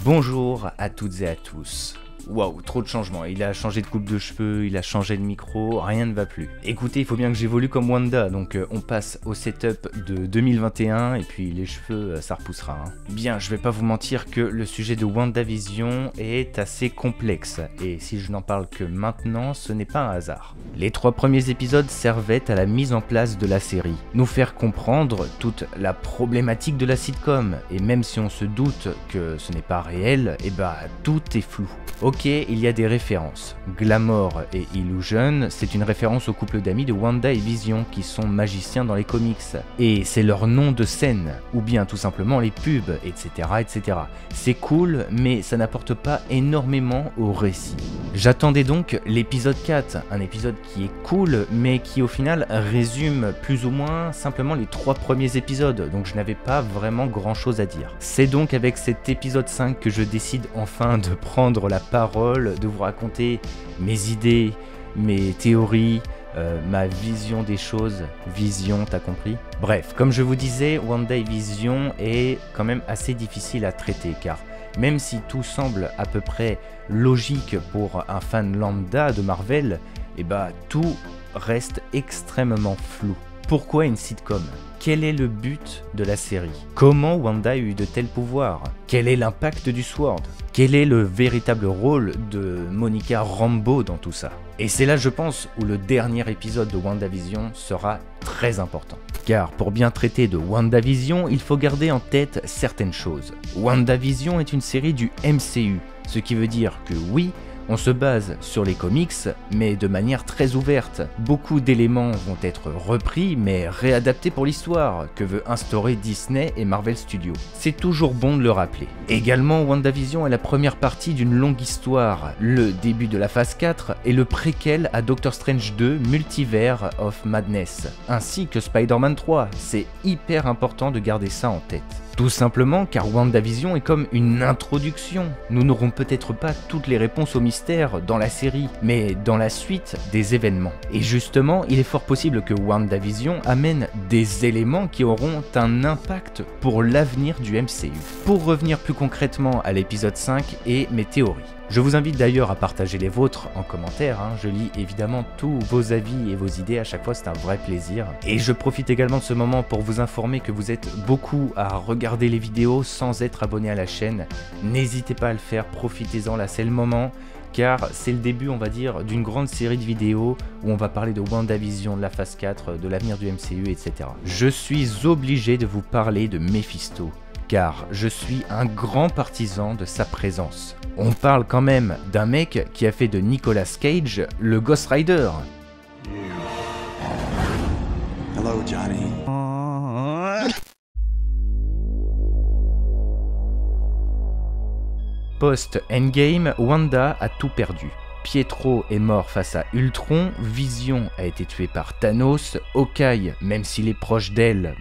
Bonjour à toutes et à tous. Waouh, trop de changements, il a changé de coupe de cheveux, il a changé de micro, rien ne va plus. Écoutez, il faut bien que j'évolue comme Wanda, donc on passe au setup de 2021 et puis les cheveux, ça repoussera. Bien, je vais pas vous mentir que le sujet de WandaVision est assez complexe, et si je n'en parle que maintenant, ce n'est pas un hasard. Les 3 premiers épisodes servaient à la mise en place de la série, nous faire comprendre toute la problématique de la sitcom, et même si on se doute que ce n'est pas réel, et bah tout est flou. Ok, il y a des références. Glamour et Illusion, c'est une référence au couple d'amis de Wanda et Vision qui sont magiciens dans les comics. Et c'est leur nom de scène, ou bien tout simplement les pubs, etc. etc. C'est cool, mais ça n'apporte pas énormément au récit. J'attendais donc l'épisode 4, un épisode qui est cool, mais qui au final résume plus ou moins simplement les 3 premiers épisodes, donc je n'avais pas vraiment grand chose à dire. C'est donc avec cet épisode 5 que je décide enfin de prendre la parole, de vous raconter mes idées, mes théories, ma vision des choses. Vision, t'as compris? Bref, comme je vous disais, WandaVision est quand même assez difficile à traiter, car même si tout semble à peu près logique pour un fan lambda de Marvel, et bah tout reste extrêmement flou. Pourquoi une sitcom? Quel est le but de la série? Comment Wanda a eu de tels pouvoirs? Quel est l'impact du Sword? Quel est le véritable rôle de Monica Rambeau dans tout ça? Et c'est là, je pense, où le dernier épisode de WandaVision sera très important. Car pour bien traiter de WandaVision, il faut garder en tête certaines choses. WandaVision est une série du MCU, ce qui veut dire que oui, on se base sur les comics, mais de manière très ouverte. Beaucoup d'éléments vont être repris, mais réadaptés pour l'histoire que veut instaurer Disney et Marvel Studios. C'est toujours bon de le rappeler. Également, WandaVision est la première partie d'une longue histoire, le début de la phase 4 et le préquel à Doctor Strange 2 Multiverse of Madness, ainsi que Spider-Man 3. C'est hyper important de garder ça en tête. Tout simplement car WandaVision est comme une introduction. Nous n'aurons peut-être pas toutes les réponses aux mystères dans la série, mais dans la suite des événements. Et justement, il est fort possible que WandaVision amène des éléments qui auront un impact pour l'avenir du MCU. Pour revenir plus concrètement à l'épisode 5 et mes théories. Je vous invite d'ailleurs à partager les vôtres en commentaire, je lis évidemment tous vos avis et vos idées, à chaque fois c'est un vrai plaisir. Et je profite également de ce moment pour vous informer que vous êtes beaucoup à regarder les vidéos sans être abonné à la chaîne. N'hésitez pas à le faire, profitez-en, là c'est le moment, car c'est le début, on va dire, d'une grande série de vidéos où on va parler de WandaVision, de la phase 4, de l'avenir du MCU, etc. Je suis obligé de vous parler de Mephisto, car je suis un grand partisan de sa présence. On parle quand même d'un mec qui a fait de Nicolas Cage le Ghost Rider. Hello, Johnny. Post-Endgame, Wanda a tout perdu. Pietro est mort face à Ultron, Vision a été tué par Thanos, Hawkeye, même s'il est proche d'elle,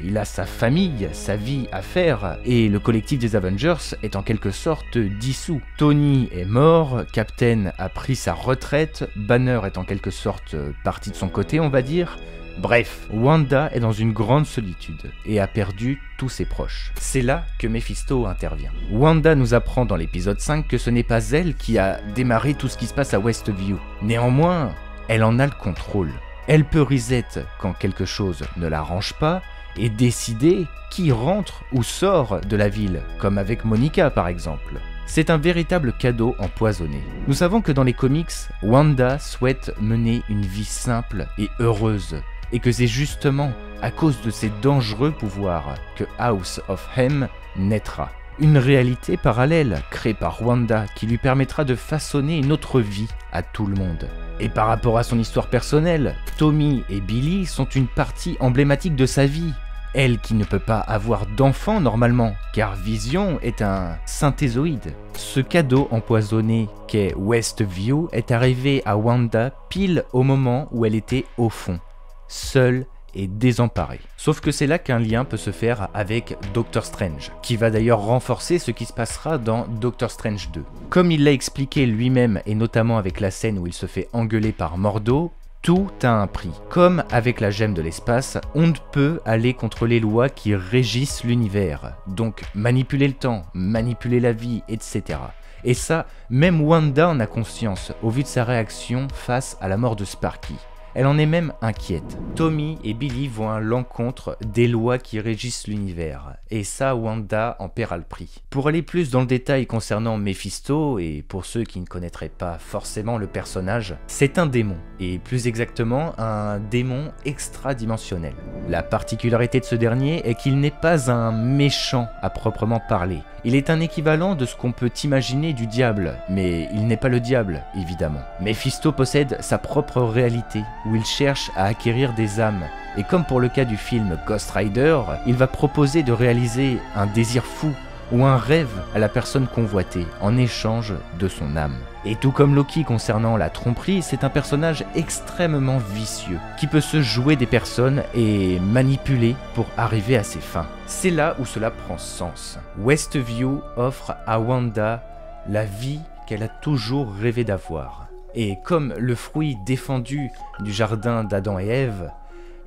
il a sa famille, sa vie à faire, et le collectif des Avengers est en quelque sorte dissous. Tony est mort, Captain a pris sa retraite, Banner est en quelque sorte parti de son côté, on va dire. Bref, Wanda est dans une grande solitude et a perdu tous ses proches. C'est là que Mephisto intervient. Wanda nous apprend dans l'épisode 5 que ce n'est pas elle qui a démarré tout ce qui se passe à Westview. Néanmoins, elle en a le contrôle. Elle peut reset quand quelque chose ne l'arrange pas et décider qui rentre ou sort de la ville, comme avec Monica par exemple. C'est un véritable cadeau empoisonné. Nous savons que dans les comics, Wanda souhaite mener une vie simple et heureuse, et que c'est justement à cause de ses dangereux pouvoirs que House of M naîtra. Une réalité parallèle créée par Wanda qui lui permettra de façonner une autre vie à tout le monde. Et par rapport à son histoire personnelle, Tommy et Billy sont une partie emblématique de sa vie. Elle qui ne peut pas avoir d'enfant normalement, car Vision est un synthézoïde. Ce cadeau empoisonné qu'est Westview est arrivé à Wanda pile au moment où elle était au fond, seule et désemparée. Sauf que c'est là qu'un lien peut se faire avec Doctor Strange, qui va d'ailleurs renforcer ce qui se passera dans Doctor Strange 2. Comme il l'a expliqué lui-même, et notamment avec la scène où il se fait engueuler par Mordo, Tout a un prix. Comme avec la gemme de l'espace, on ne peut aller contre les lois qui régissent l'univers. Donc manipuler le temps, manipuler la vie, etc. Et ça, même Wanda en a conscience au vu de sa réaction face à la mort de Sparky. Elle en est même inquiète. Tommy et Billy vont à l'encontre des lois qui régissent l'univers, et ça, Wanda en paiera le prix. Pour aller plus dans le détail concernant Mephisto, et pour ceux qui ne connaîtraient pas forcément le personnage, c'est un démon, et plus exactement un démon extradimensionnel. La particularité de ce dernier est qu'il n'est pas un méchant à proprement parler. Il est un équivalent de ce qu'on peut imaginer du diable, mais il n'est pas le diable, évidemment. Mephisto possède sa propre réalité, où il cherche à acquérir des âmes, et comme pour le cas du film Ghost Rider, il va proposer de réaliser un désir fou ou un rêve à la personne convoitée en échange de son âme. Et tout comme Loki concernant la tromperie, c'est un personnage extrêmement vicieux, qui peut se jouer des personnes et manipuler pour arriver à ses fins. C'est là où cela prend sens. Westview offre à Wanda la vie qu'elle a toujours rêvé d'avoir. Et comme le fruit défendu du jardin d'Adam et Ève,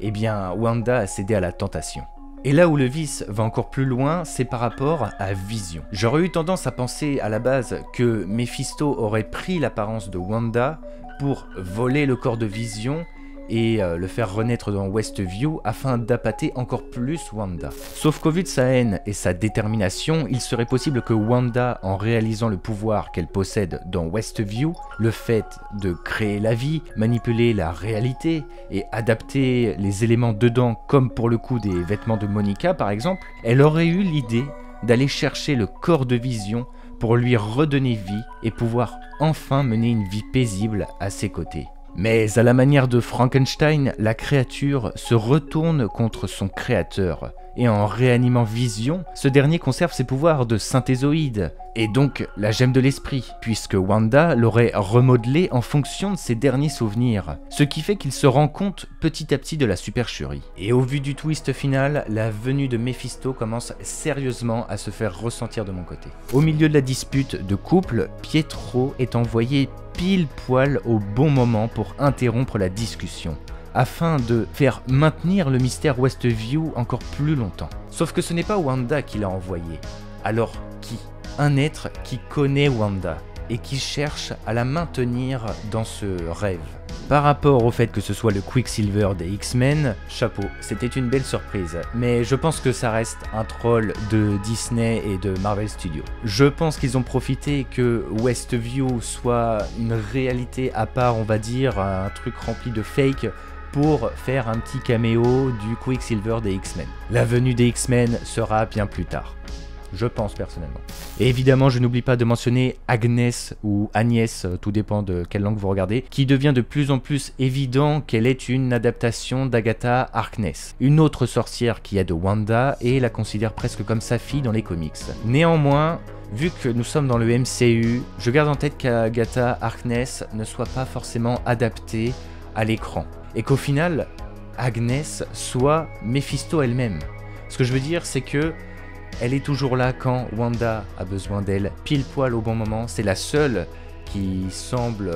eh bien Wanda a cédé à la tentation. Et là où le vice va encore plus loin, c'est par rapport à Vision. J'aurais eu tendance à penser à la base que Mephisto aurait pris l'apparence de Wanda pour voler le corps de Vision et le faire renaître dans Westview afin d'appâter encore plus Wanda. Sauf qu'au vu de sa haine et sa détermination, il serait possible que Wanda, en réalisant le pouvoir qu'elle possède dans Westview, le fait de créer la vie, manipuler la réalité et adapter les éléments dedans, comme pour le coup des vêtements de Monica par exemple, elle aurait eu l'idée d'aller chercher le corps de Vision pour lui redonner vie et pouvoir enfin mener une vie paisible à ses côtés. Mais à la manière de Frankenstein, la créature se retourne contre son créateur, et en réanimant Vision, ce dernier conserve ses pouvoirs de synthézoïde, et donc la gemme de l'esprit, puisque Wanda l'aurait remodelé en fonction de ses derniers souvenirs, ce qui fait qu'il se rend compte petit à petit de la supercherie. Et au vu du twist final, la venue de Mephisto commence sérieusement à se faire ressentir de mon côté. Au milieu de la dispute de couple, Pietro est envoyé pile poil au bon moment pour interrompre la discussion, afin de faire maintenir le mystère Westview encore plus longtemps. Sauf que ce n'est pas Wanda qui l'a envoyé. Alors qui? Un être qui connaît Wanda et qui cherche à la maintenir dans ce rêve. Par rapport au fait que ce soit le Quicksilver des X-Men, chapeau, c'était une belle surprise, mais je pense que ça reste un troll de Disney et de Marvel Studios. Je pense qu'ils ont profité que Westview soit une réalité à part, on va dire, un truc rempli de fake, pour faire un petit caméo du Quicksilver des X-Men. La venue des X-Men sera bien plus tard. Je pense personnellement. Et évidemment, je n'oublie pas de mentionner Agnès ou Agnès, tout dépend de quelle langue vous regardez, qui devient de plus en plus évident qu'elle est une adaptation d'Agatha Harkness, une autre sorcière qui aide Wanda et la considère presque comme sa fille dans les comics. Néanmoins, vu que nous sommes dans le MCU, je garde en tête qu'Agatha Harkness ne soit pas forcément adaptée à l'écran, et qu'au final, Agnès soit Mephisto elle-même. Ce que je veux dire, c'est que elle est toujours là quand Wanda a besoin d'elle, pile poil au bon moment. C'est la seule qui semble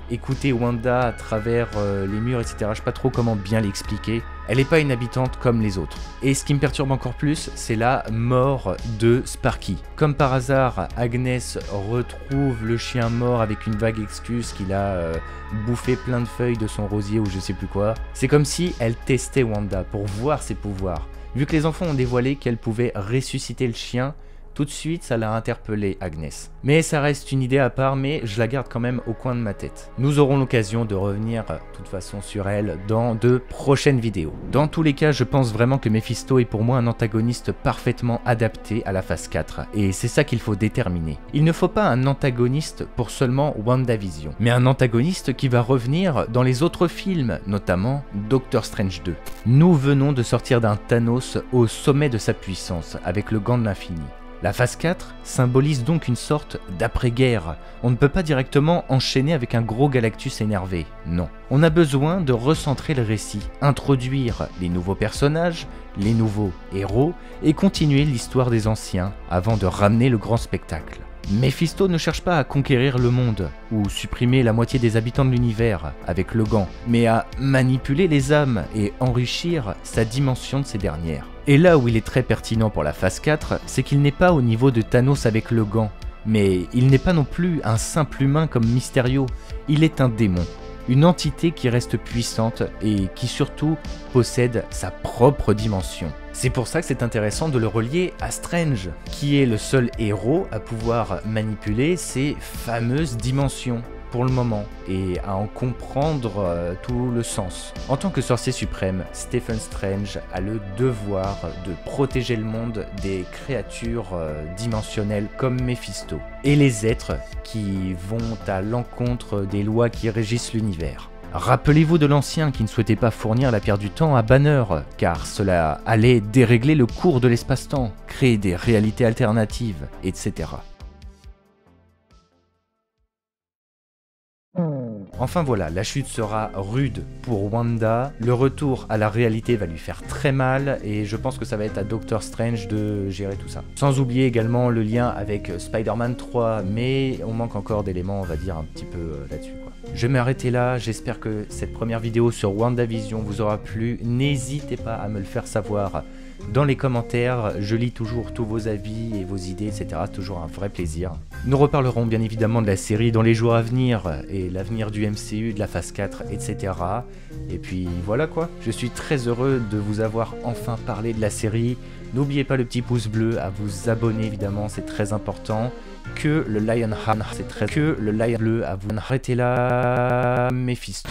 écouter Wanda à travers les murs, etc. Je sais pas trop comment bien l'expliquer. Elle n'est pas une habitante comme les autres. Et ce qui me perturbe encore plus, c'est la mort de Sparky. Comme par hasard, Agnès retrouve le chien mort avec une vague excuse qu'il a bouffé plein de feuilles de son rosier ou je sais plus quoi. C'est comme si elle testait Wanda pour voir ses pouvoirs. Vu que les enfants ont dévoilé qu'elle pouvait ressusciter le chien, tout de suite ça l'a interpellé Agnès. Mais ça reste une idée à part, mais je la garde quand même au coin de ma tête. Nous aurons l'occasion de revenir de toute façon sur elle dans de prochaines vidéos. Dans tous les cas, je pense vraiment que Mephisto est pour moi un antagoniste parfaitement adapté à la phase 4, et c'est ça qu'il faut déterminer. Il ne faut pas un antagoniste pour seulement WandaVision, mais un antagoniste qui va revenir dans les autres films, notamment Doctor Strange 2. Nous venons de sortir d'un Thanos au sommet de sa puissance, avec le gant de l'infini. La phase 4 symbolise donc une sorte d'après-guerre. On ne peut pas directement enchaîner avec un gros Galactus énervé, non. On a besoin de recentrer le récit, introduire les nouveaux personnages, les nouveaux héros, et continuer l'histoire des anciens avant de ramener le grand spectacle. Mephisto ne cherche pas à conquérir le monde, ou supprimer la moitié des habitants de l'univers avec le gant, mais à manipuler les âmes et enrichir sa dimension de ces dernières. Et là où il est très pertinent pour la phase 4, c'est qu'il n'est pas au niveau de Thanos avec le gant, mais il n'est pas non plus un simple humain comme Mysterio, il est un démon. Une entité qui reste puissante et qui surtout possède sa propre dimension. C'est pour ça que c'est intéressant de le relier à Strange, qui est le seul héros à pouvoir manipuler ces fameuses dimensions pour le moment, et à en comprendre tout le sens. En tant que sorcier suprême, Stephen Strange a le devoir de protéger le monde des créatures dimensionnelles comme Mephisto, et les êtres qui vont à l'encontre des lois qui régissent l'univers. Rappelez-vous de l'ancien qui ne souhaitait pas fournir la pierre du temps à Banner, car cela allait dérégler le cours de l'espace-temps, créer des réalités alternatives, etc. Enfin voilà, la chute sera rude pour Wanda, le retour à la réalité va lui faire très mal et je pense que ça va être à Doctor Strange de gérer tout ça. Sans oublier également le lien avec Spider-Man 3, mais on manque encore d'éléments, on va dire, un petit peu là-dessus, quoi. Je vais m'arrêter là, j'espère que cette première vidéo sur WandaVision vous aura plu. N'hésitez pas à me le faire savoir dans les commentaires, je lis toujours tous vos avis et vos idées, etc. Toujours un vrai plaisir. Nous reparlerons bien évidemment de la série dans les jours à venir, et l'avenir du MCU, de la phase 4, etc. Et puis voilà quoi, je suis très heureux de vous avoir enfin parlé de la série. N'oubliez pas le petit pouce bleu, à vous abonner évidemment, c'est très important. Que le Lionheart, c'est très... Que le Lion bleu, à vous arrêtez là, Mephisto.